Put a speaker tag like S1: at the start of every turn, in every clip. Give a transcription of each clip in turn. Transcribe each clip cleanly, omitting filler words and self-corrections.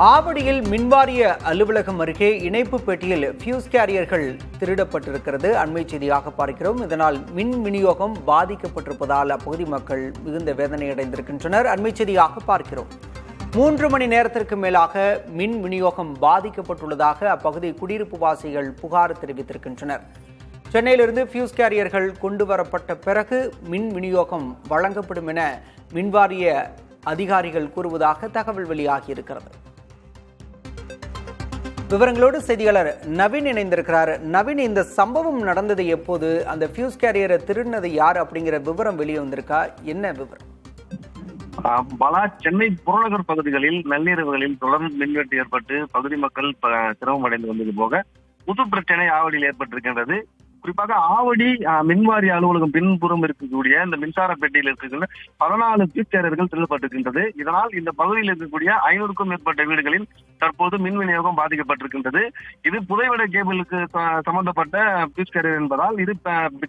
S1: ஆவடியில் மின்வாரிய அலுவலகம் அருகே இணைப்பு பெட்டியில் ஃபியூஸ் கேரியர்கள் திருடப்பட்டிருக்கிறது. அண்மை செய்தியாக பார்க்கிறோம். இதனால் மின் விநியோகம் பாதிக்கப்பட்டிருப்பதால் அப்பகுதி மக்கள் மிகுந்த வேதனை அடைந்திருக்கின்றனர். அண்மை செய்தியாக பார்க்கிறோம். 3 மணி நேரத்திற்கு மேலாக மின் விநியோகம் பாதிக்கப்பட்டுள்ளதாக அப்பகுதி குடியிருப்பு வாசிகள் புகார் தெரிவித்திருக்கின்றனர். சென்னையிலிருந்து ஃபியூஸ் கேரியர்கள் கொண்டு வரப்பட்ட பிறகு மின் விநியோகம் வழங்கப்படும் என மின்வாரிய அதிகாரிகள் கூறுவதாக தகவல் வெளியாகியிருக்கிறது. விவரங்களோடு செய்தியாளர் நவீன் இணைந்திருக்கிறார். நவீன், இந்த சம்பவம் நடந்தது எப்போது? அந்த ஃபியூஸ் கேரியரை திருடினது யார் அப்படிங்கிற விவரம் வெளியே வந்திருக்கா? என்ன விவரம்?
S2: பல சென்னை புறநகர் பகுதிகளில் நள்ளிரவுகளில் தொடர்ந்து மின்வெட்டு ஏற்பட்டு பகுதி மக்கள் சிரமம் அடைந்து வந்தது போக புது பிரச்சனை ஆவடியில் ஏற்பட்டிருக்கின்றது. குறிப்பாக ஆவடி மின்வாரிய அலுவலகம் பின்புறம் இருக்கக்கூடிய இந்த மின்சார பெட்டியில் இருக்கக்கூடிய 14 ஃபியூஸ் கேரியர்கள் திருடப்பட்டிருக்கின்றது. இதனால் இந்த பகுதியில் இருக்கக்கூடிய 500க்கும் மேற்பட்ட வீடுகளில் தற்போது மின் விநியோகம் பாதிக்கப்பட்டிருக்கின்றது. இது புதைவட கேபிளுக்கு சம்பந்தப்பட்ட ஃபியூஸ் கேரியர் என்பதால் இது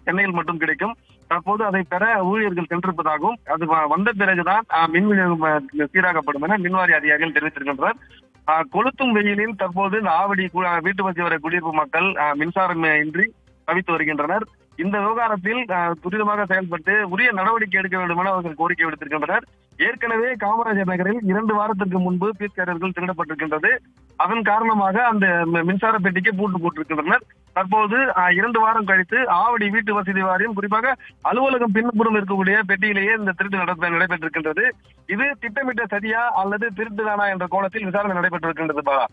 S2: சென்னையில் மட்டும் கிடைக்கும். தற்போது அதை பெற ஊழியர்கள் சென்றிருப்பதாகவும் அது வந்த பிறகுதான் மின் விநியோகம் சீராக்கப்படும் என மின்வாரிய அதிகாரிகள் தெரிவித்திருக்கின்றனர். கொளுத்தும் வெயிலில் தற்போது இந்த ஆவடி வீட்டு வசி வர குடியிருப்பு மக்கள் மின்சாரம் இன்றி தவித்து வருகின்றனர். இந்த விவகாரத்தில் துரிதமாக செயல்பட்டு உரிய நடவடிக்கை எடுக்க வேண்டும் என அவர்கள் கோரிக்கை விடுத்திருக்கின்றனர். ஏற்கனவே காமராஜர் நகரில் 2 வாரத்திற்கு முன்பு ஃபியூஸ் கேரியர்கள் திருடப்பட்டிருக்கின்றது. அதன் காரணமாக அந்த மின்சார பெட்டிக்கு பூட்டு போட்டிருக்கின்றனர். தற்போது 2 வாரம் கழித்து ஆவடி வீட்டு வசதி வாரியம் குறிப்பாக அலுவலகம் பின்புறம் இருக்கக்கூடிய பெட்டியிலேயே இந்த திருட்டு நடைபெற்றிருக்கின்றது. இது திட்டமிட்ட சதியா அல்லது திருட்டுதானா என்ற கோணத்தில் விசாரணை நடைபெற்றிருக்கின்றது. பாலா.